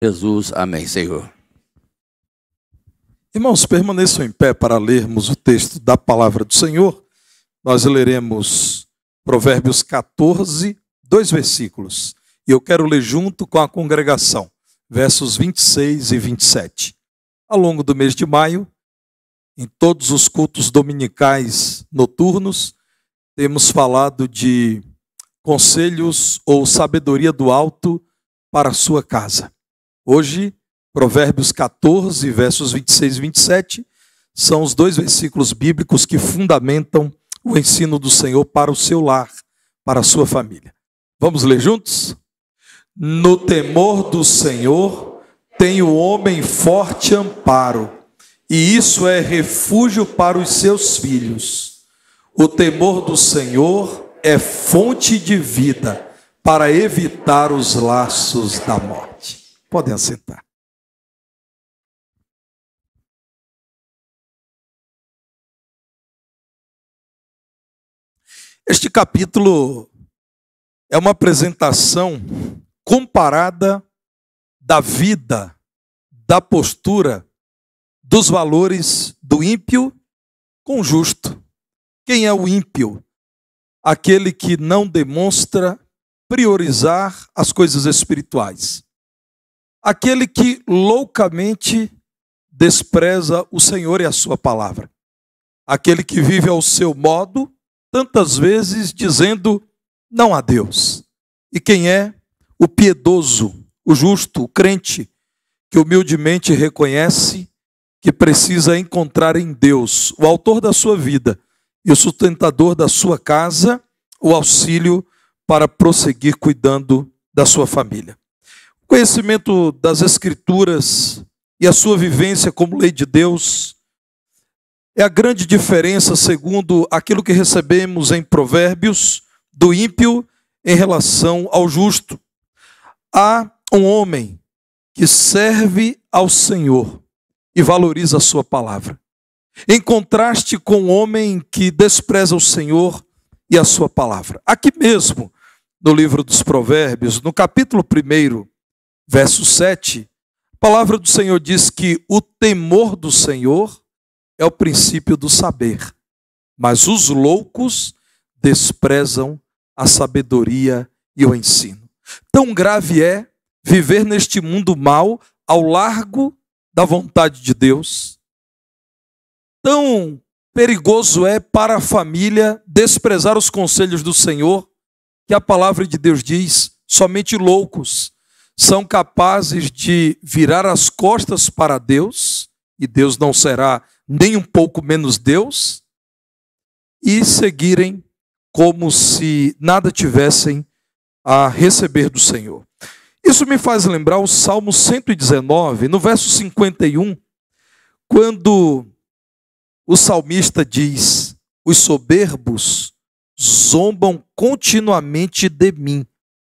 Jesus, amém, Senhor. Irmãos, permaneçam em pé para lermos o texto da palavra do Senhor. Nós leremos Provérbios 14, 2 versículos. E eu quero ler junto com a congregação, versos 26 e 27. Ao longo do mês de maio, em todos os cultos dominicais noturnos, temos falado de conselhos ou sabedoria do alto para a sua casa. Hoje, Provérbios 14, versos 26 e 27, são os dois versículos bíblicos que fundamentam o ensino do Senhor para o seu lar, para a sua família. Vamos ler juntos? No temor do Senhor tem o homem forte amparo, e isso é refúgio para os seus filhos. O temor do Senhor é fonte de vida para evitar os laços da morte. Podem assentar. Este capítulo é uma apresentação comparada da vida, da postura, dos valores do ímpio com o justo. Quem é o ímpio? Aquele que não demonstra priorizar as coisas espirituais. Aquele que loucamente despreza o Senhor e a sua palavra. Aquele que vive ao seu modo, tantas vezes dizendo não a Deus. E quem é? O piedoso, o justo, o crente, que humildemente reconhece que precisa encontrar em Deus, o autor da sua vida e o sustentador da sua casa, o auxílio para prosseguir cuidando da sua família. O conhecimento das Escrituras e a sua vivência como lei de Deus é a grande diferença, segundo aquilo que recebemos em Provérbios, do ímpio em relação ao justo. Há um homem que serve ao Senhor e valoriza a sua palavra, em contraste com o homem que despreza o Senhor e a sua palavra. Aqui mesmo, no livro dos Provérbios, no capítulo 1, verso 7, a palavra do Senhor diz que o temor do Senhor é o princípio do saber, mas os loucos desprezam a sabedoria e o ensino. Tão grave é viver neste mundo mau, ao largo da vontade de Deus. Tão perigoso é para a família desprezar os conselhos do Senhor, que a palavra de Deus diz, somente loucos são capazes de virar as costas para Deus, e Deus não será nem um pouco menos Deus, e seguirem como se nada tivessem a receber do Senhor. Isso me faz lembrar o Salmo 119, no verso 51, quando o salmista diz: os soberbos zombam continuamente de mim,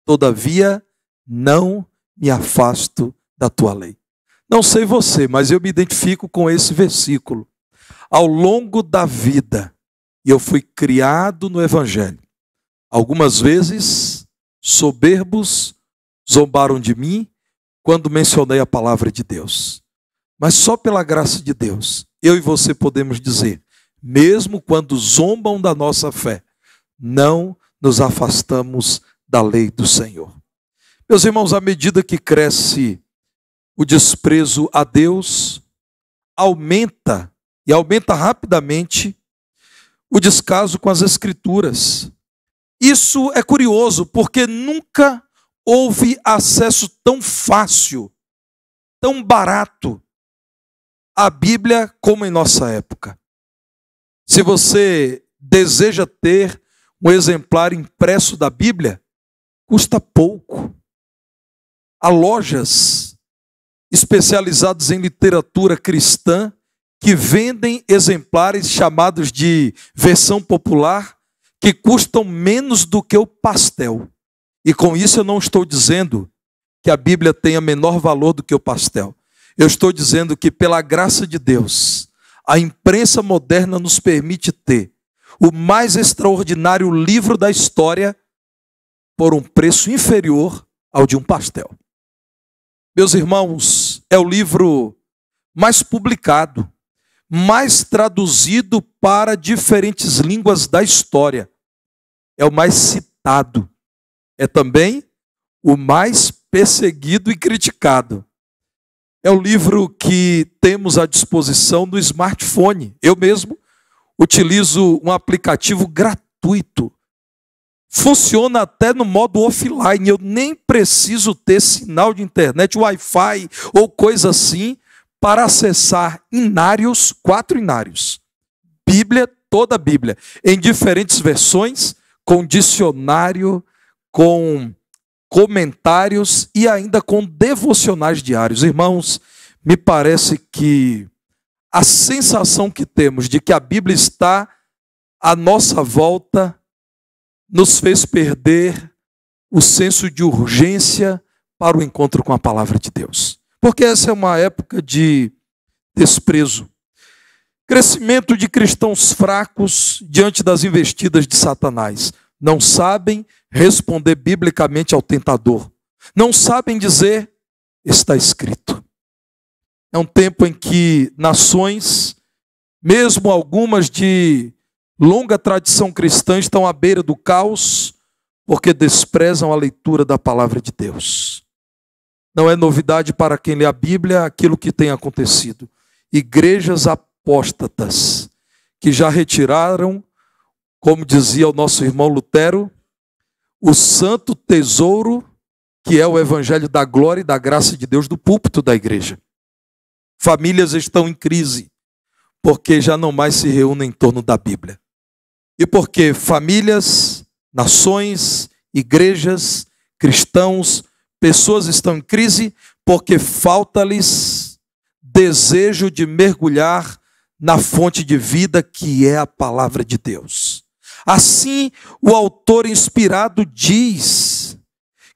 todavia não me afasto da tua lei. Não sei você, mas eu me identifico com esse versículo. Ao longo da vida, eu fui criado no Evangelho. Algumas vezes, soberbos zombaram de mim quando mencionei a palavra de Deus. Mas só pela graça de Deus, eu e você podemos dizer, mesmo quando zombam da nossa fé, não nos afastamos da lei do Senhor. Meus irmãos, à medida que cresce o desprezo a Deus, aumenta rapidamente o descaso com as Escrituras. Isso é curioso, porque nunca houve acesso tão fácil, tão barato à Bíblia como em nossa época. Se você deseja ter um exemplar impresso da Bíblia, custa pouco. Há lojas especializadas em literatura cristã que vendem exemplares chamados de versão popular, que custam menos do que o pastel. E com isso eu não estou dizendo que a Bíblia tenha menor valor do que o pastel. Eu estou dizendo que, pela graça de Deus, a imprensa moderna nos permite ter o mais extraordinário livro da história por um preço inferior ao de um pastel. Meus irmãos, é o livro mais publicado, mais traduzido para diferentes línguas da história. É o mais citado. É também o mais perseguido e criticado. É o livro que temos à disposição no smartphone. Eu mesmo utilizo um aplicativo gratuito. Funciona até no modo offline. Eu nem preciso ter sinal de internet, Wi-Fi ou coisa assim para acessar inários, 4 inários. Bíblia, toda a Bíblia, em diferentes versões, com dicionário, com comentários e ainda com devocionais diários. Irmãos, me parece que a sensação que temos de que a Bíblia está à nossa volta nos fez perder o senso de urgência para o encontro com a palavra de Deus. Porque essa é uma época de desprezo. Crescimento de cristãos fracos diante das investidas de Satanás. Não sabem responder biblicamente ao tentador. Não sabem dizer, está escrito. É um tempo em que nações, mesmo algumas de longa tradição cristã, estão à beira do caos, porque desprezam a leitura da palavra de Deus. Não é novidade para quem lê a Bíblia aquilo que tem acontecido. Igrejas apóstatas, que já retiraram, como dizia o nosso irmão Lutero, o santo tesouro, que é o evangelho da glória e da graça de Deus, do púlpito da igreja. Famílias estão em crise, porque já não mais se reúnem em torno da Bíblia. E porque famílias, nações, igrejas, cristãos, pessoas estão em crise, porque falta-lhes desejo de mergulhar na fonte de vida que é a palavra de Deus. Assim, o autor inspirado diz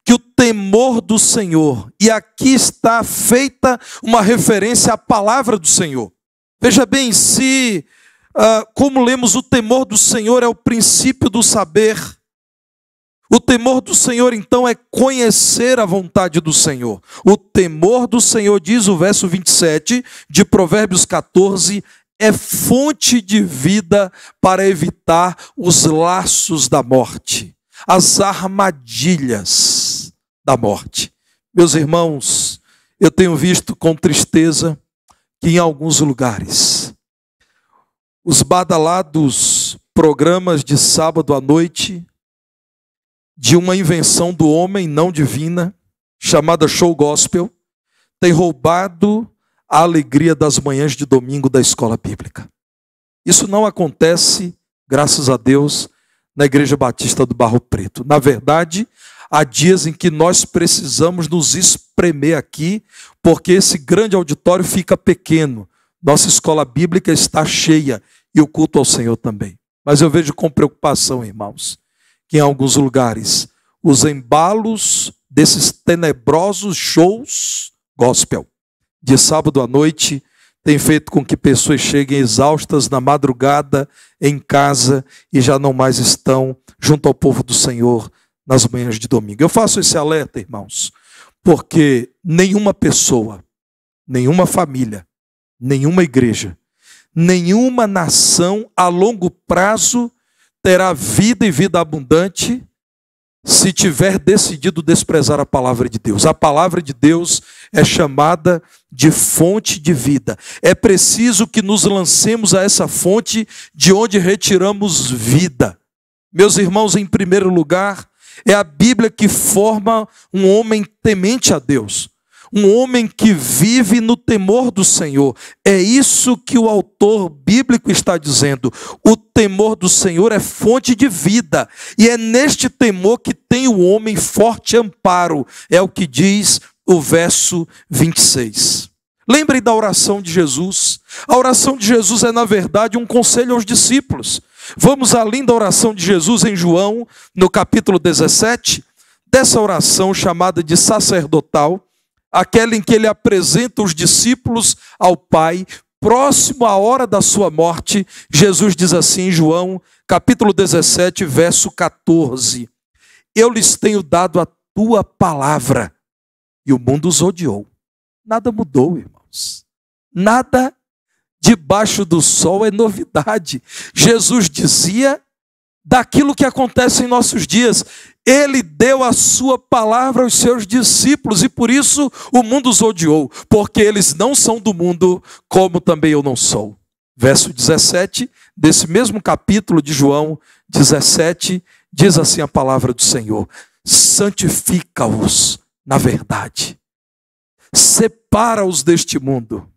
que o temor do Senhor, e aqui está feita uma referência à palavra do Senhor. Veja bem, se, como lemos, o temor do Senhor é o princípio do saber. O temor do Senhor, então, é conhecer a vontade do Senhor. O temor do Senhor, diz o verso 27 de Provérbios 14, é fonte de vida para evitar os laços da morte, as armadilhas da morte. Meus irmãos, eu tenho visto com tristeza que em alguns lugares, os badalados programas de sábado à noite, de uma invenção do homem não divina, chamada show gospel, tem roubado a alegria das manhãs de domingo da escola bíblica. Isso não acontece, graças a Deus, na Igreja Batista do Barro Preto. Na verdade, há dias em que nós precisamos nos espremer aqui, porque esse grande auditório fica pequeno. Nossa escola bíblica está cheia e o culto ao Senhor também. Mas eu vejo com preocupação, irmãos, que em alguns lugares os embalos desses tenebrosos shows gospel de sábado à noite tem feito com que pessoas cheguem exaustas na madrugada em casa e já não mais estão junto ao povo do Senhor nas manhãs de domingo. Eu faço esse alerta, irmãos, porque nenhuma pessoa, nenhuma família, nenhuma igreja, nenhuma nação a longo prazo terá vida e vida abundante se tiver decidido desprezar a palavra de Deus. A palavra de Deus é chamada de fonte de vida. É preciso que nos lancemos a essa fonte de onde retiramos vida. Meus irmãos, em primeiro lugar, é a Bíblia que forma um homem temente a Deus. Um homem que vive no temor do Senhor. É isso que o autor bíblico está dizendo. O temor do Senhor é fonte de vida. E é neste temor que tem o homem forte amparo. É o que diz o verso 26. Lembrem da oração de Jesus. A oração de Jesus é, na verdade, um conselho aos discípulos. Vamos além da oração de Jesus em João, no capítulo 17. Dessa oração chamada de sacerdotal, aquela em que ele apresenta os discípulos ao Pai, próximo à hora da sua morte. Jesus diz assim em João, capítulo 17, verso 14: Eu lhes tenho dado a tua palavra, e o mundo os odiou. Nada mudou, irmãos. Nada debaixo do sol é novidade. Jesus dizia daquilo que acontece em nossos dias. Ele deu a sua palavra aos seus discípulos e por isso o mundo os odiou, porque eles não são do mundo, como também eu não sou. Verso 17, desse mesmo capítulo de João 17, diz assim a palavra do Senhor: santifica-os na verdade, separa-os deste mundo,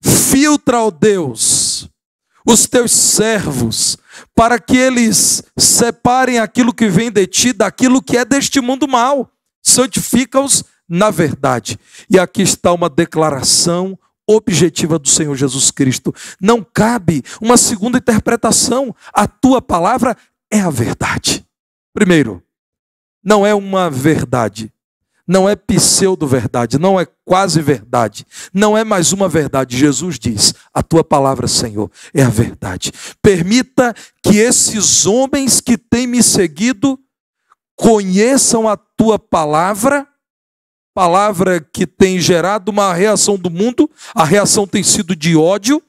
filtra, ó Deus, os teus servos, para que eles separem aquilo que vem de ti daquilo que é deste mundo mal. Santifica-os na verdade. E aqui está uma declaração objetiva do Senhor Jesus Cristo. Não cabe uma segunda interpretação. A tua palavra é a verdade. Primeiro, não é uma verdade. Não é pseudo-verdade, não é quase verdade, não é mais uma verdade. Jesus diz: a tua palavra, Senhor, é a verdade. Permita que esses homens que têm me seguido conheçam a tua palavra, palavra que tem gerado uma reação do mundo, a reação tem sido de ódio,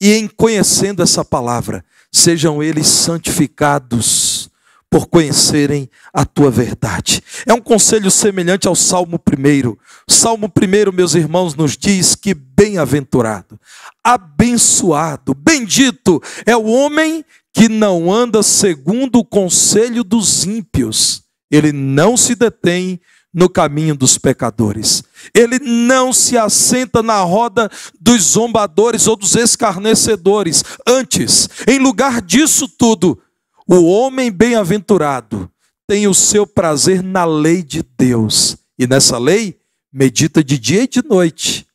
e em conhecendo essa palavra, sejam eles santificados por conhecerem a tua verdade. É um conselho semelhante ao Salmo 1. O Salmo 1, meus irmãos, nos diz que bem-aventurado, abençoado, bendito é o homem que não anda segundo o conselho dos ímpios. Ele não se detém no caminho dos pecadores. Ele não se assenta na roda dos zombadores ou dos escarnecedores. Antes, em lugar disso tudo, o homem bem-aventurado tem o seu prazer na lei de Deus. E nessa lei, medita de dia e de noite.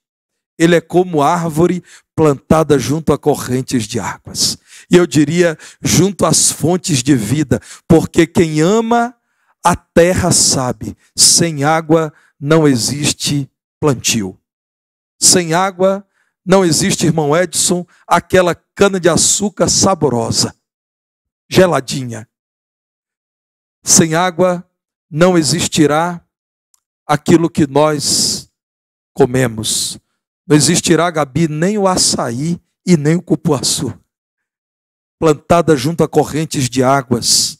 Ele é como árvore plantada junto a correntes de águas. E eu diria, junto às fontes de vida. Porque quem ama a terra sabe, sem água não existe plantio. Sem água não existe, irmão Edson, aquela cana-de-açúcar saborosa, geladinha. Sem água não existirá aquilo que nós comemos. Não existirá, Gabi, nem o açaí e nem o cupuaçu. Plantada junto a correntes de águas.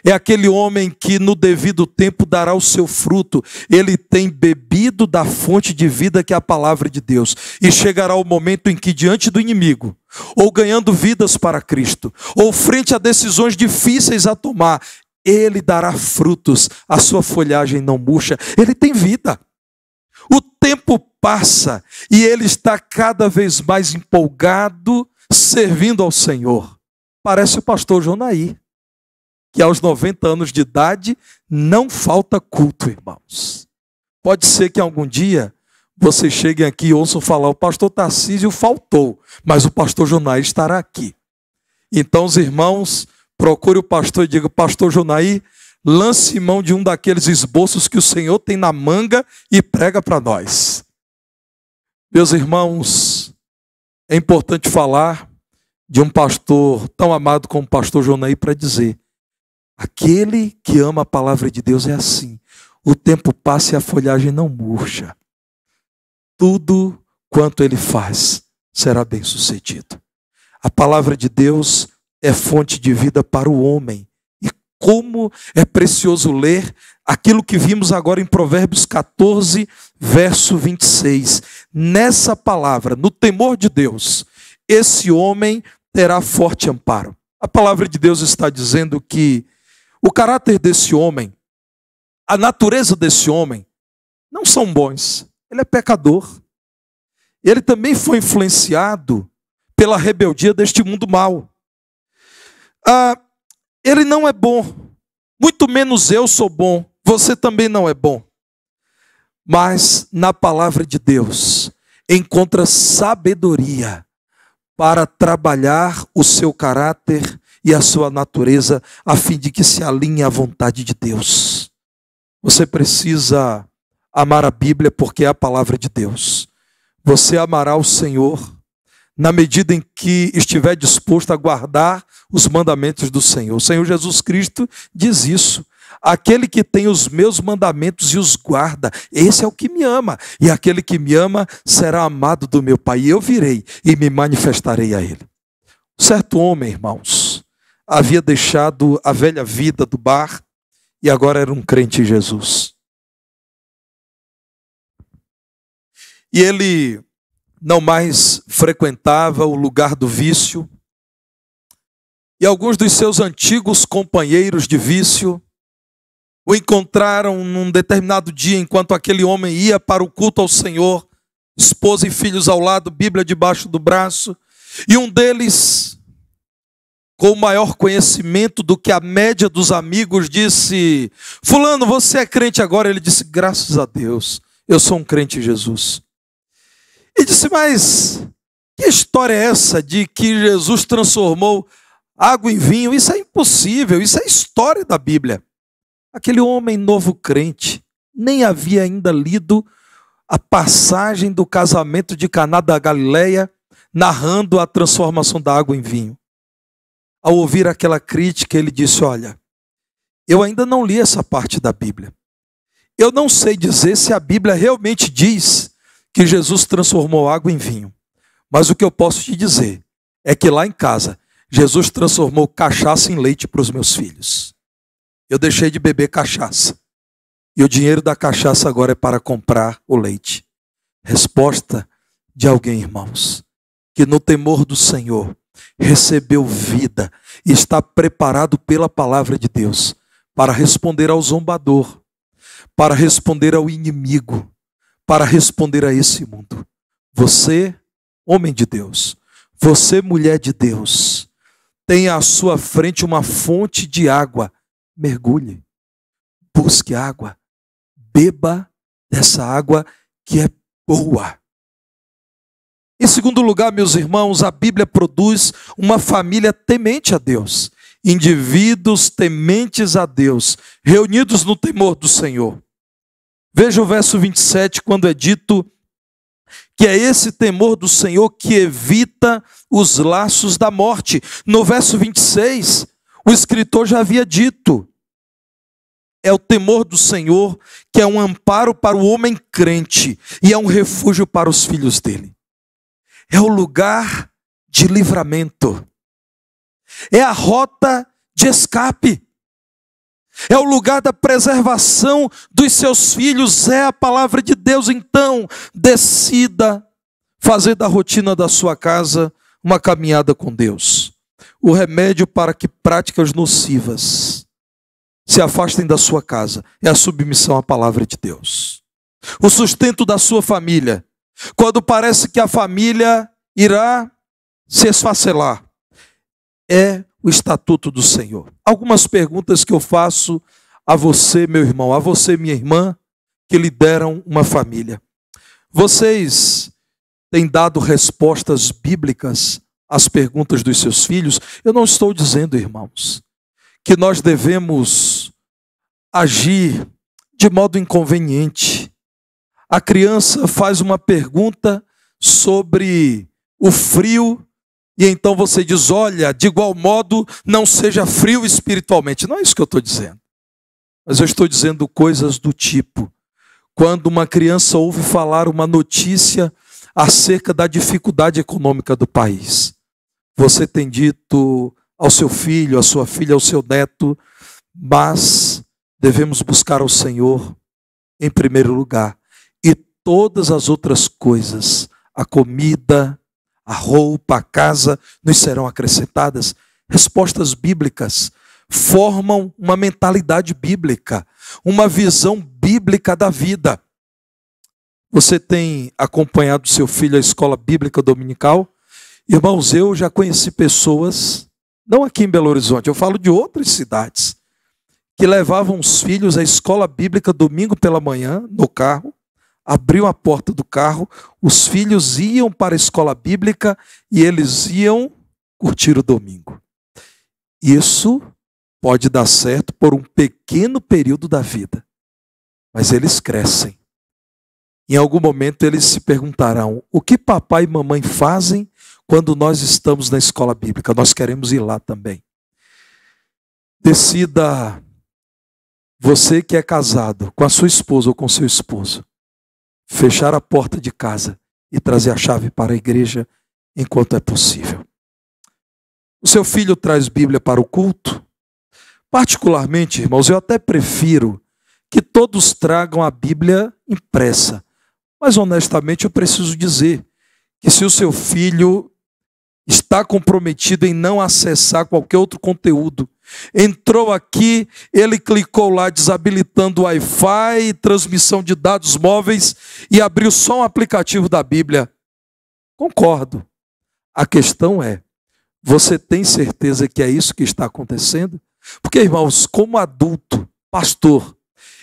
É aquele homem que no devido tempo dará o seu fruto. Ele tem bebido da fonte de vida que é a palavra de Deus. E chegará o momento em que diante do inimigo, ou ganhando vidas para Cristo, ou frente a decisões difíceis a tomar, ele dará frutos, a sua folhagem não murcha, ele tem vida. O tempo passa e ele está cada vez mais empolgado, servindo ao Senhor. Parece o pastor Jonaí, que aos 90 anos de idade não falta culto, irmãos. Pode ser que algum dia vocês cheguem aqui e ouçam falar: o pastor Tarcísio faltou, mas o pastor Jonaí estará aqui. Então os irmãos, procure o pastor e diga: pastor Jonaí, lance mão de um daqueles esboços que o Senhor tem na manga e prega para nós. Meus irmãos, é importante falar de um pastor tão amado como o pastor Jonaí para dizer: aquele que ama a palavra de Deus é assim. O tempo passa e a folhagem não murcha. Tudo quanto ele faz será bem sucedido. A palavra de Deus é fonte de vida para o homem. E como é precioso ler aquilo que vimos agora em Provérbios 14, verso 26. Nessa palavra, no temor de Deus, esse homem terá forte amparo. A palavra de Deus está dizendo que o caráter desse homem, a natureza desse homem, não são bons. Ele é pecador. Ele também foi influenciado pela rebeldia deste mundo mau. Ele não é bom. Muito menos eu sou bom. Você também não é bom. Mas na palavra de Deus encontra sabedoria para trabalhar o seu caráter e a sua natureza, a fim de que se alinhe à vontade de Deus. Você precisa amar a Bíblia porque é a palavra de Deus. Você amará o Senhor na medida em que estiver disposto a guardar os mandamentos do Senhor. O Senhor Jesus Cristo diz isso. Aquele que tem os meus mandamentos e os guarda, esse é o que me ama. E aquele que me ama será amado do meu Pai. E eu virei e me manifestarei a ele. Certo homem, irmãos, havia deixado a velha vida do bar e agora era um crente em Jesus. E ele não mais frequentava o lugar do vício. E alguns dos seus antigos companheiros de vício o encontraram num determinado dia, enquanto aquele homem ia para o culto ao Senhor, esposa e filhos ao lado, Bíblia debaixo do braço, e um deles, com maior conhecimento do que a média dos amigos, disse: fulano, você é crente agora? Ele disse: graças a Deus, eu sou um crente em Jesus. E disse: mas que história é essa de que Jesus transformou água em vinho? Isso é impossível, isso é história da Bíblia. Aquele homem novo crente nem havia ainda lido a passagem do casamento de Caná da Galileia, narrando a transformação da água em vinho. Ao ouvir aquela crítica, ele disse: olha, eu ainda não li essa parte da Bíblia. Eu não sei dizer se a Bíblia realmente diz que Jesus transformou água em vinho. Mas o que eu posso te dizer é que lá em casa, Jesus transformou cachaça em leite para os meus filhos. Eu deixei de beber cachaça. E o dinheiro da cachaça agora é para comprar o leite. Resposta de alguém, irmãos, que no temor do Senhor recebeu vida e está preparado pela palavra de Deus para responder ao zombador, para responder ao inimigo, para responder a esse mundo. Você, homem de Deus, você, mulher de Deus, tem à sua frente uma fonte de água. Mergulhe, busque água, beba dessa água que é boa. Em segundo lugar, meus irmãos, a Bíblia produz uma família temente a Deus, indivíduos tementes a Deus, reunidos no temor do Senhor. Veja o verso 27, quando é dito que é esse temor do Senhor que evita os laços da morte. No verso 26, o escritor já havia dito: é o temor do Senhor que é um amparo para o homem crente e é um refúgio para os filhos dele. É o lugar de livramento. É a rota de escape. É o lugar da preservação dos seus filhos. É a palavra de Deus. Então, decida fazer da rotina da sua casa uma caminhada com Deus. O remédio para que práticas nocivas se afastem da sua casa é a submissão à palavra de Deus. O sustento da sua família, quando parece que a família irá se esfacelar, é o estatuto do Senhor. Algumas perguntas que eu faço a você, meu irmão, a você, minha irmã, que lideram uma família. Vocês têm dado respostas bíblicas às perguntas dos seus filhos? Eu não estou dizendo, irmãos, que nós devemos agir de modo inconveniente. A criança faz uma pergunta sobre o frio e então você diz: olha, de igual modo não seja frio espiritualmente. Não é isso que eu estou dizendo. Mas eu estou dizendo coisas do tipo: quando uma criança ouve falar uma notícia acerca da dificuldade econômica do país, você tem dito ao seu filho, à sua filha, ao seu neto: mas devemos buscar ao Senhor em primeiro lugar, e todas as outras coisas, a comida, a roupa, a casa, nos serão acrescentadas. Respostas bíblicas formam uma mentalidade bíblica, uma visão bíblica da vida. Você tem acompanhado seu filho à escola bíblica dominical? Irmãos, eu já conheci pessoas, não aqui em Belo Horizonte, eu falo de outras cidades, que levavam os filhos à escola bíblica domingo pela manhã, no carro, abriam a porta do carro, os filhos iam para a escola bíblica e eles iam curtir o domingo. Isso pode dar certo por um pequeno período da vida, mas eles crescem. Em algum momento eles se perguntarão: o que papai e mamãe fazem quando nós estamos na escola bíblica? Nós queremos ir lá também. Decida Você que é casado com a sua esposa ou com seu esposo, fechar a porta de casa e trazer a chave para a igreja enquanto é possível. O seu filho traz Bíblia para o culto? Particularmente, irmãos, eu até prefiro que todos tragam a Bíblia impressa. Mas honestamente eu preciso dizer que se o seu filho está comprometido em não acessar qualquer outro conteúdo, entrou aqui, ele clicou lá desabilitando o Wi-Fi, transmissão de dados móveis e abriu só um aplicativo da Bíblia. Concordo. A questão é, você tem certeza que é isso que está acontecendo? Porque, irmãos, como adulto, pastor,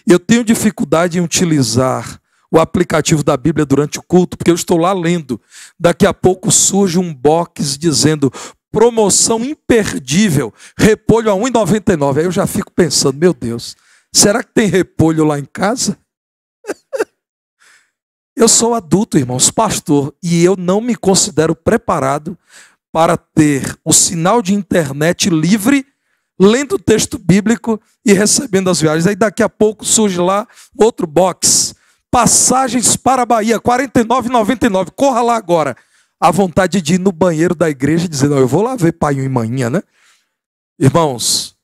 eu tenho dificuldade em utilizar o aplicativo da Bíblia durante o culto, porque eu estou lá lendo. Daqui a pouco surge um box dizendo promoção imperdível, repolho a R$ 1,99. Aí eu já fico pensando, meu Deus, será que tem repolho lá em casa? Eu sou adulto, irmãos, pastor, e eu não me considero preparado para ter o sinal de internet livre, lendo o texto bíblico e recebendo as viagens. Aí daqui a pouco surge lá outro box. Passagens para a Bahia, R$ 49,99. Corra lá agora. A vontade de ir no banheiro da igreja e dizer, não, eu vou lá ver pai e manhã, né? Irmãos,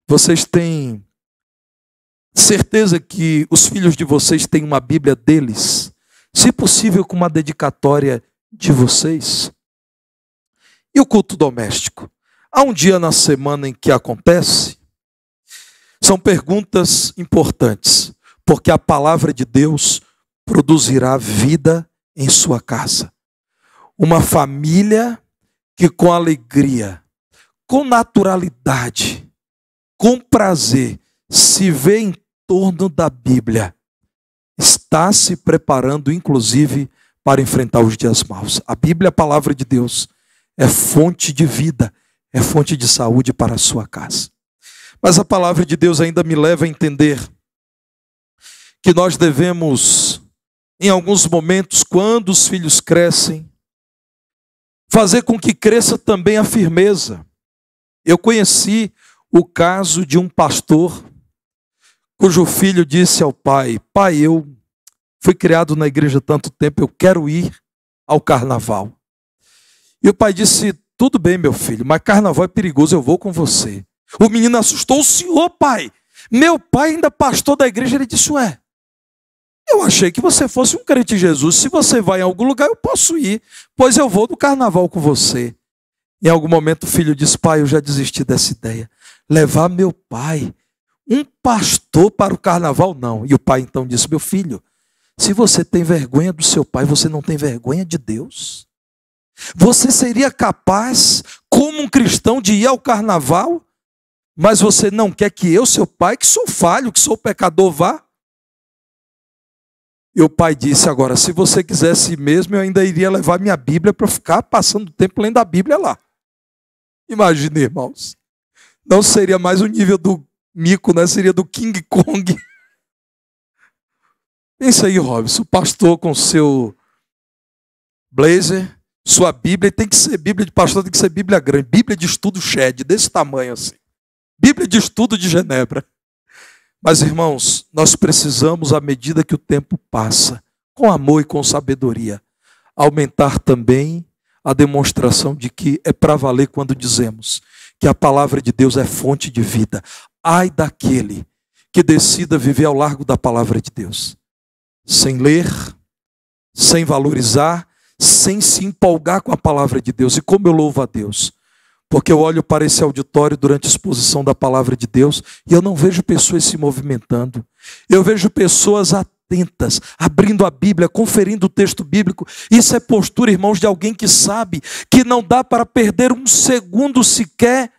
vocês têm certeza que os filhos de vocês têm uma Bíblia deles? Se possível, com uma dedicatória de vocês? E o culto doméstico? Há um dia na semana em que acontece? São perguntas importantes, porque a palavra de Deus produzirá vida em sua casa. Uma família que com alegria, com naturalidade, com prazer, se vê em torno da Bíblia, está se preparando, inclusive, para enfrentar os dias maus. A Bíblia, a palavra de Deus, é fonte de vida, é fonte de saúde para a sua casa. Mas a palavra de Deus ainda me leva a entender que nós devemos, em alguns momentos, quando os filhos crescem, fazer com que cresça também a firmeza. Eu conheci o caso de um pastor cujo filho disse ao pai, pai, eu fui criado na igreja há tanto tempo, eu quero ir ao carnaval. E o pai disse, tudo bem, meu filho, mas carnaval é perigoso, eu vou com você. O menino assustou, o senhor, pai? Meu pai ainda pastor da igreja, ele disse, ué, eu achei que você fosse um crente em Jesus, se você vai em algum lugar eu posso ir, pois eu vou no carnaval com você. Em algum momento o filho disse, pai, eu já desisti dessa ideia, levar meu pai, um pastor para o carnaval, não. E o pai então disse, meu filho, se você tem vergonha do seu pai, você não tem vergonha de Deus? Você seria capaz, como um cristão, de ir ao carnaval, mas você não quer que eu, seu pai, que sou falho, que sou pecador, vá? E o pai disse, agora, se você quisesse ir mesmo, eu ainda iria levar minha Bíblia para ficar passando tempo lendo a Bíblia lá. Imagine, irmãos. Não seria mais o nível do mico, né? Seria do King Kong. Pensa aí, Robson, o pastor com seu blazer, sua Bíblia, tem que ser Bíblia de pastor, tem que ser Bíblia grande, Bíblia de estudo Shed, desse tamanho assim. Bíblia de estudo de Genebra. Mas, irmãos, nós precisamos, à medida que o tempo passa, com amor e com sabedoria, aumentar também a demonstração de que é para valer quando dizemos que a palavra de Deus é fonte de vida. Ai daquele que decida viver ao largo da palavra de Deus, sem ler, sem valorizar, sem se empolgar com a palavra de Deus. E como eu louvo a Deus, porque eu olho para esse auditório durante a exposição da palavra de Deus e eu não vejo pessoas se movimentando. Eu vejo pessoas atentas, abrindo a Bíblia, conferindo o texto bíblico. Isso é postura, irmãos, de alguém que sabe que não dá para perder um segundo sequer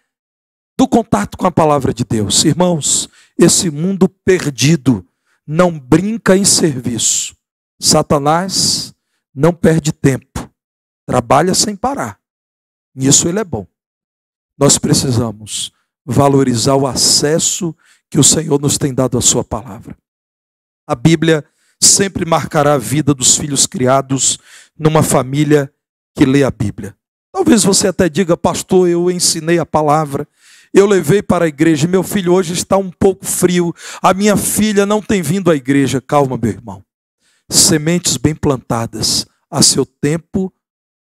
do contato com a palavra de Deus. Irmãos, esse mundo perdido não brinca em serviço. Satanás não perde tempo, trabalha sem parar. Nisso ele é bom. Nós precisamos valorizar o acesso que o Senhor nos tem dado à sua palavra. A Bíblia sempre marcará a vida dos filhos criados numa família que lê a Bíblia. Talvez você até diga, pastor, eu ensinei a palavra, eu levei para a igreja. Meu filho hoje está um pouco frio. A minha filha não tem vindo à igreja. Calma, meu irmão. Sementes bem plantadas, a seu tempo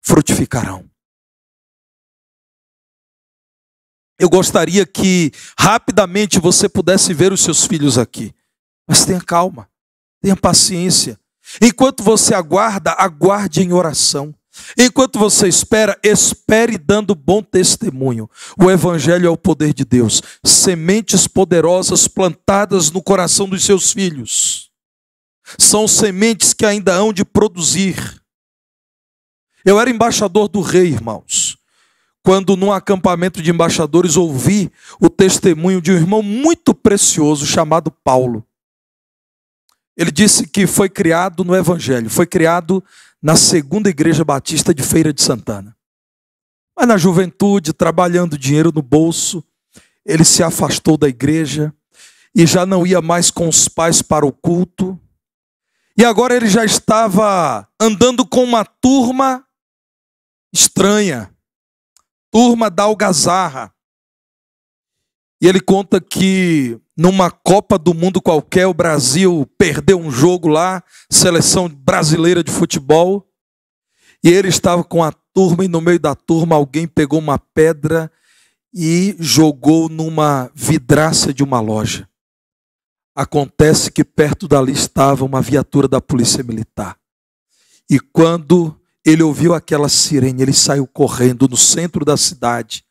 frutificarão. Eu gostaria que rapidamente você pudesse ver os seus filhos aqui. Mas tenha calma, tenha paciência. Enquanto você aguarda, aguarde em oração. Enquanto você espera, espere dando bom testemunho. O evangelho é o poder de Deus. Sementes poderosas plantadas no coração dos seus filhos. São sementes que ainda hão de produzir. Eu era embaixador do rei, irmãos. Quando num acampamento de embaixadores ouvi o testemunho de um irmão muito precioso chamado Paulo. Ele disse que foi criado no evangelho, foi criado na segunda igreja batista de Feira de Santana. Mas na juventude, trabalhando dinheiro no bolso, ele se afastou da igreja e já não ia mais com os pais para o culto. E agora ele já estava andando com uma turma estranha, turma da algazarra. E ele conta que numa Copa do Mundo qualquer, o Brasil perdeu um jogo lá, seleção brasileira de futebol, e ele estava com a turma, e no meio da turma alguém pegou uma pedra e jogou numa vidraça de uma loja. Acontece que perto dali estava uma viatura da polícia militar. E quando ele ouviu aquela sirene, ele saiu correndo no centro da cidade.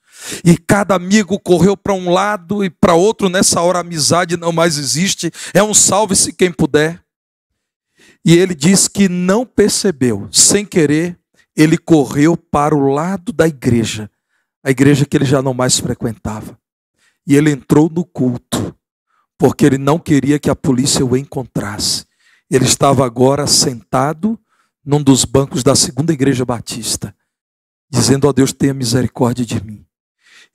E cada amigo correu para um lado e para outro. Nessa hora a amizade não mais existe. É um salve-se quem puder. E ele diz que não percebeu. Sem querer, ele correu para o lado da igreja. A igreja que ele já não mais frequentava. E ele entrou no culto. Porque ele não queria que a polícia o encontrasse. Ele estava agora sentado num dos bancos da segunda igreja batista. Dizendo: ó Deus, tenha misericórdia de mim.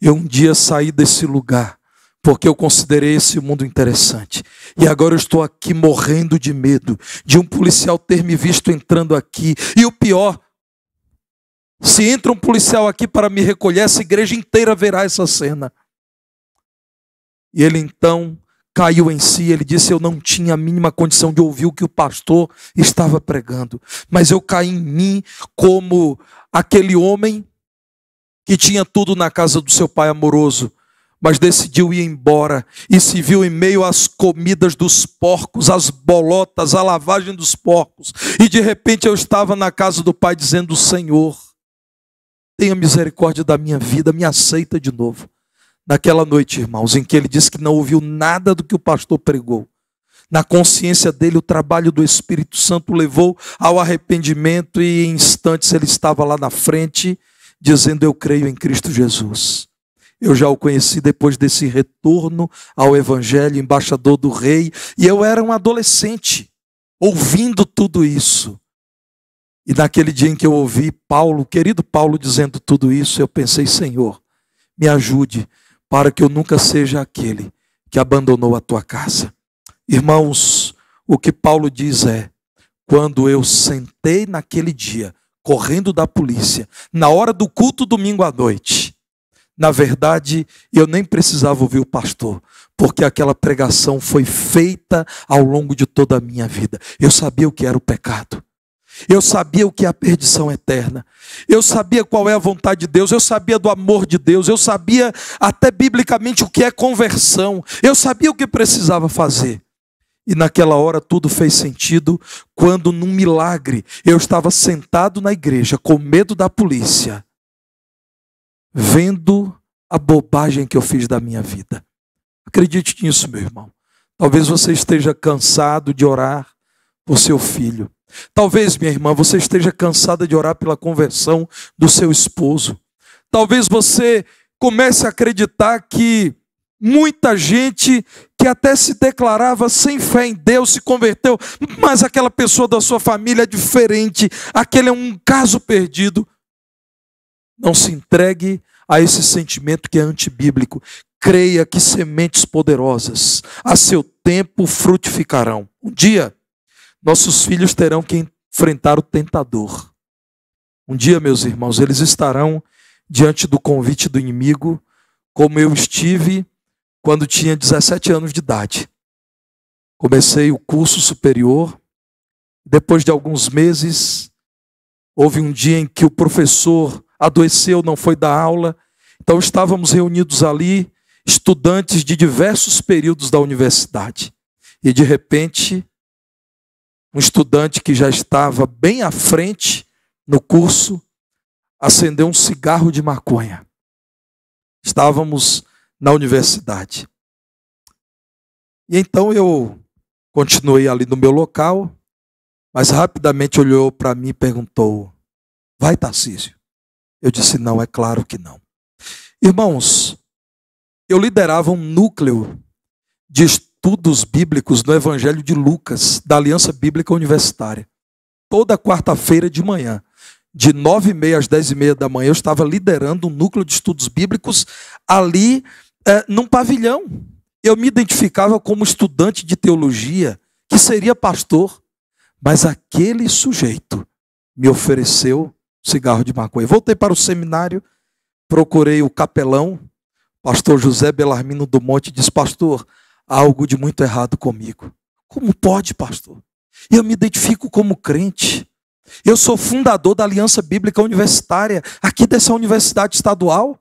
Eu um dia saí desse lugar porque eu considerei esse mundo interessante. E agora eu estou aqui morrendo de medo de um policial ter me visto entrando aqui. E o pior, se entra um policial aqui para me recolher, essa igreja inteira verá essa cena. E ele então caiu em si. Ele disse: eu não tinha a mínima condição de ouvir o que o pastor estava pregando. Mas eu caí em mim como aquele homem que tinha tudo na casa do seu pai amoroso, mas decidiu ir embora e se viu em meio às comidas dos porcos, às bolotas, à lavagem dos porcos. E de repente eu estava na casa do pai dizendo: Senhor, tenha misericórdia da minha vida, me aceita de novo. Naquela noite, irmãos, em que ele disse que não ouviu nada do que o pastor pregou, na consciência dele o trabalho do Espírito Santo levou ao arrependimento e em instantes ele estava lá na frente dizendo: eu creio em Cristo Jesus. Eu já o conheci depois desse retorno ao Evangelho, embaixador do rei, e eu era um adolescente, ouvindo tudo isso. E naquele dia em que eu ouvi Paulo, querido Paulo, dizendo tudo isso, eu pensei: Senhor, me ajude para que eu nunca seja aquele que abandonou a tua casa. Irmãos, o que Paulo diz é: quando eu sentei naquele dia, correndo da polícia, na hora do culto domingo à noite, na verdade, eu nem precisava ouvir o pastor, porque aquela pregação foi feita ao longo de toda a minha vida. Eu sabia o que era o pecado. Eu sabia o que é a perdição eterna. Eu sabia qual é a vontade de Deus. Eu sabia do amor de Deus. Eu sabia até biblicamente o que é conversão. Eu sabia o que precisava fazer. E naquela hora tudo fez sentido quando, num milagre, eu estava sentado na igreja com medo da polícia, vendo a bobagem que eu fiz da minha vida. Acredite nisso, meu irmão. Talvez você esteja cansado de orar por seu filho. Talvez, minha irmã, você esteja cansada de orar pela conversão do seu esposo. Talvez você comece a acreditar que muita gente que até se declarava sem fé em Deus se converteu, mas aquela pessoa da sua família é diferente, aquele é um caso perdido. Não se entregue a esse sentimento que é antibíblico. Creia que sementes poderosas a seu tempo frutificarão. Um dia, nossos filhos terão que enfrentar o tentador. Um dia, meus irmãos, eles estarão diante do convite do inimigo como eu estive quando tinha 17 anos de idade. Comecei o curso superior. Depois de alguns meses, houve um dia em que o professor adoeceu, não foi dar aula. Então estávamos reunidos ali, estudantes de diversos períodos da universidade. E de repente, um estudante que já estava bem à frente no curso, acendeu um cigarro de maconha. Estávamos na universidade. E então eu continuei ali no meu local, mas rapidamente olhou para mim e perguntou: vai, Tarcísio? Eu disse: não, é claro que não. Irmãos, eu liderava um núcleo de estudos bíblicos no Evangelho de Lucas, da Aliança Bíblica Universitária. Toda quarta-feira de manhã, de 9h30 às 10h30 da manhã, eu estava liderando um núcleo de estudos bíblicos ali num pavilhão. Eu me identificava como estudante de teologia, que seria pastor, mas aquele sujeito me ofereceu cigarro de maconha. Voltei para o seminário, procurei o capelão, pastor José Belarmino do Monte, e disse: pastor, há algo de muito errado comigo. Como pode, pastor? Eu me identifico como crente. Eu sou fundador da Aliança Bíblica Universitária, aqui dessa universidade estadual.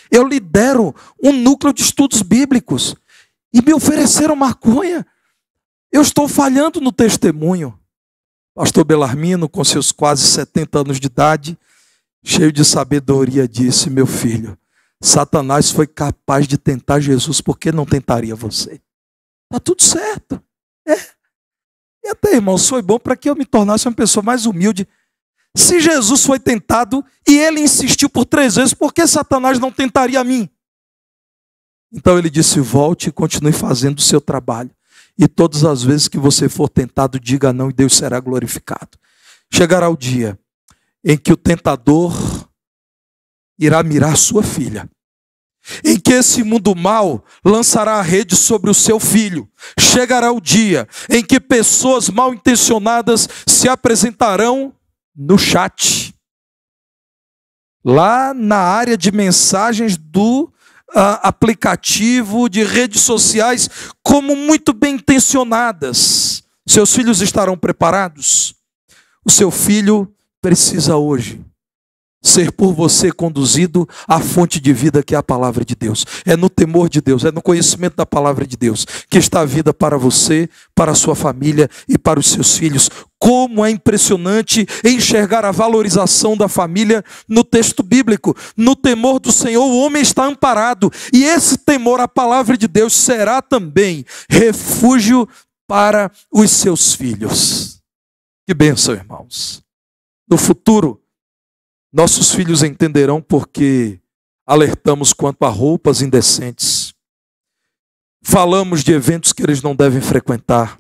Eu lidero um núcleo de estudos bíblicos. E me ofereceram maconha. Eu estou falhando no testemunho. Pastor Belarmino, com seus quase 70 anos de idade, cheio de sabedoria, disse: meu filho, Satanás foi capaz de tentar Jesus, por que não tentaria você? Está tudo certo. E até, irmãos, foi bom para que eu me tornasse uma pessoa mais humilde. Se Jesus foi tentado e ele insistiu por 3 vezes, por que Satanás não tentaria a mim? Então ele disse: volte e continue fazendo o seu trabalho. E todas as vezes que você for tentado, diga não e Deus será glorificado. Chegará o dia em que o tentador irá mirar sua filha. Em que esse mundo mal lançará a rede sobre o seu filho. Chegará o dia em que pessoas mal intencionadas se apresentarão no chat. Lá na área de mensagens do aplicativo de redes sociais, como muito bem intencionadas. Seus filhos estarão preparados? O seu filho precisa hoje ser por você conduzido à fonte de vida que é a palavra de Deus. É no temor de Deus, é no conhecimento da palavra de Deus que está a vida para você, para a sua família e para os seus filhos. Como é impressionante enxergar a valorização da família no texto bíblico. No temor do Senhor o homem está amparado, e esse temor à palavra de Deus será também refúgio para os seus filhos. Que bênção, irmãos. No futuro, nossos filhos entenderão porque alertamos quanto a roupas indecentes. Falamos de eventos que eles não devem frequentar.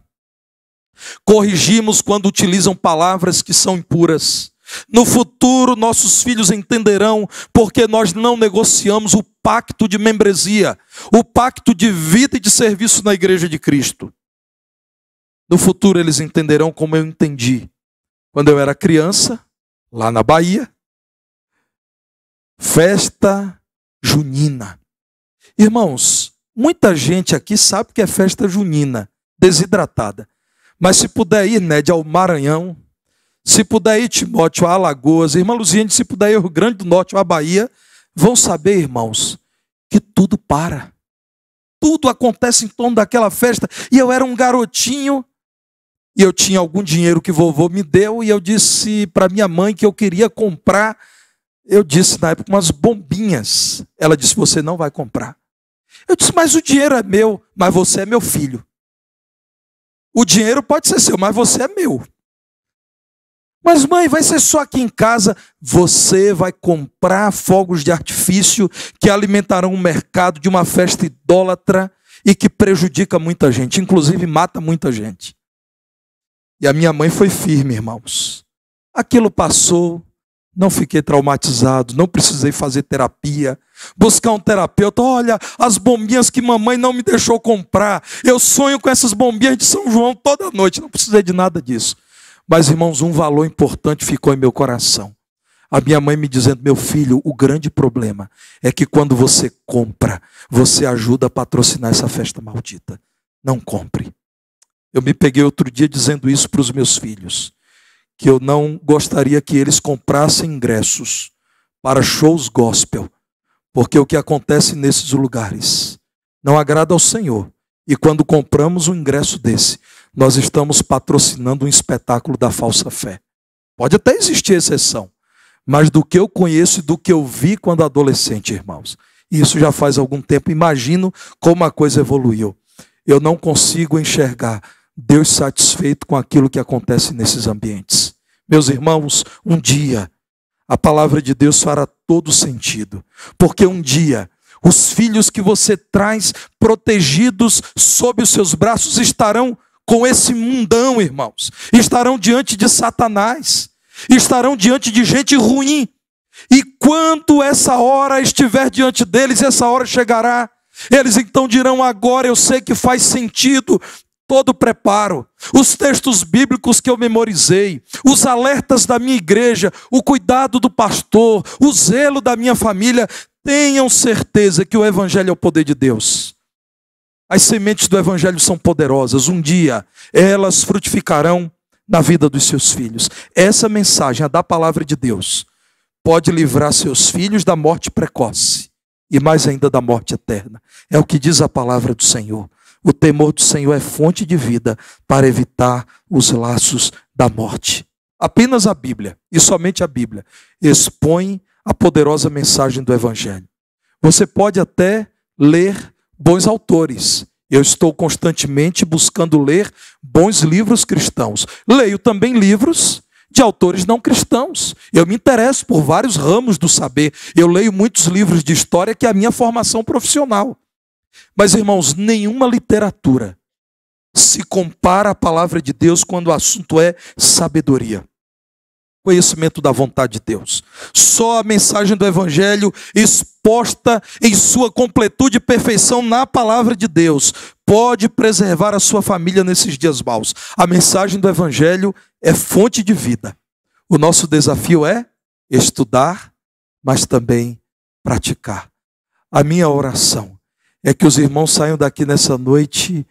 Corrigimos quando utilizam palavras que são impuras. No futuro, nossos filhos entenderão porque nós não negociamos o pacto de membresia, o pacto de vida e de serviço na Igreja de Cristo. No futuro, eles entenderão como eu entendi quando eu era criança, lá na Bahia. Festa junina. Irmãos, muita gente aqui sabe que é festa junina, desidratada. Mas se puder ir, Nédia, ao Maranhão, se puder ir, Timóteo, a Alagoas, irmã Luziane, se puder ir ao Rio Grande do Norte, ou à Bahia, vão saber, irmãos, que tudo para. Tudo acontece em torno daquela festa. E eu era um garotinho, e eu tinha algum dinheiro que vovô me deu, e eu disse para minha mãe que eu queria comprar. Eu disse na época umas bombinhas. Ela disse: você não vai comprar. Eu disse: mas o dinheiro é meu, mas você é meu filho. O dinheiro pode ser seu, mas você é meu. Mas mãe, vai ser só aqui em casa. Você vai comprar fogos de artifício que alimentarão o mercado de uma festa idólatra e que prejudica muita gente, inclusive mata muita gente. E a minha mãe foi firme, irmãos. Aquilo passou. Não fiquei traumatizado, não precisei fazer terapia, buscar um terapeuta. Olha, as bombinhas que mamãe não me deixou comprar. Eu sonho com essas bombinhas de São João toda noite. Não precisei de nada disso. Mas, irmãos, um valor importante ficou em meu coração. A minha mãe me dizendo: meu filho, o grande problema é que quando você compra, você ajuda a patrocinar essa festa maldita. Não compre. Eu me peguei outro dia dizendo isso para os meus filhos, que eu não gostaria que eles comprassem ingressos para shows gospel, porque o que acontece nesses lugares não agrada ao Senhor. E quando compramos um ingresso desse, nós estamos patrocinando um espetáculo da falsa fé. Pode até existir exceção, mas do que eu conheço e do que eu vi quando adolescente, irmãos, e isso já faz algum tempo, imagino como a coisa evoluiu. Eu não consigo enxergar Deus satisfeito com aquilo que acontece nesses ambientes. Meus irmãos, um dia a palavra de Deus fará todo sentido, porque um dia os filhos que você traz protegidos sob os seus braços estarão com esse mundão, irmãos. Estarão diante de Satanás. Estarão diante de gente ruim. E quando essa hora estiver diante deles, essa hora chegará, eles então dirão: agora eu sei que faz sentido todo o preparo, os textos bíblicos que eu memorizei, os alertas da minha igreja, o cuidado do pastor, o zelo da minha família. Tenham certeza que o evangelho é o poder de Deus. As sementes do evangelho são poderosas. Um dia elas frutificarão na vida dos seus filhos. Essa mensagem, a da palavra de Deus, pode livrar seus filhos da morte precoce e mais ainda da morte eterna. É o que diz a palavra do Senhor. O temor do Senhor é fonte de vida para evitar os laços da morte. Apenas a Bíblia, e somente a Bíblia, expõe a poderosa mensagem do evangelho. Você pode até ler bons autores. Eu estou constantemente buscando ler bons livros cristãos. Leio também livros de autores não cristãos. Eu me interesso por vários ramos do saber. Eu leio muitos livros de história, que é a minha formação profissional. Mas, irmãos, nenhuma literatura se compara à palavra de Deus quando o assunto é sabedoria, conhecimento da vontade de Deus. Só a mensagem do evangelho, exposta em sua completude e perfeição na palavra de Deus, pode preservar a sua família nesses dias maus. A mensagem do evangelho é fonte de vida. O nosso desafio é estudar, mas também praticar. A minha oração é que os irmãos saiam daqui nessa noite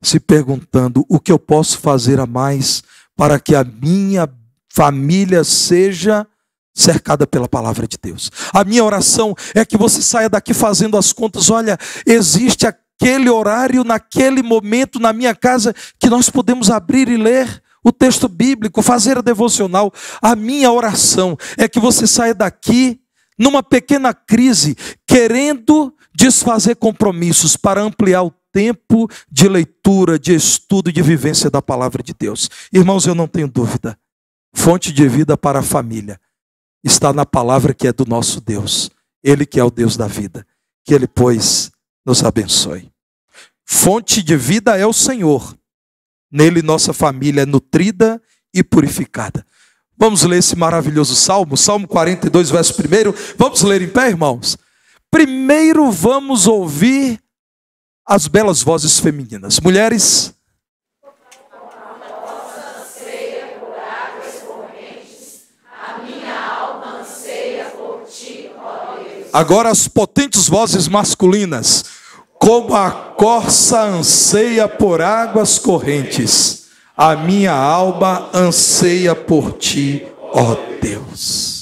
se perguntando: o que eu posso fazer a mais para que a minha família seja cercada pela palavra de Deus. A minha oração é que você saia daqui fazendo as contas: olha, existe aquele horário, naquele momento na minha casa, que nós podemos abrir e ler o texto bíblico, fazer a devocional. A minha oração é que você saia daqui numa pequena crise, querendo desfazer compromissos para ampliar o tempo de leitura, de estudo e de vivência da palavra de Deus. Irmãos, eu não tenho dúvida, fonte de vida para a família está na palavra que é do nosso Deus. Ele que é o Deus da vida. Que Ele, pois, nos abençoe. Fonte de vida é o Senhor. Nele nossa família é nutrida e purificada. Vamos ler esse maravilhoso salmo, Salmo 42, verso 1. Vamos ler em pé, irmãos? Primeiro vamos ouvir as belas vozes femininas. Mulheres. Agora as potentes vozes masculinas. Como a corça anseia por águas correntes, a minha alma anseia por ti, ó Deus.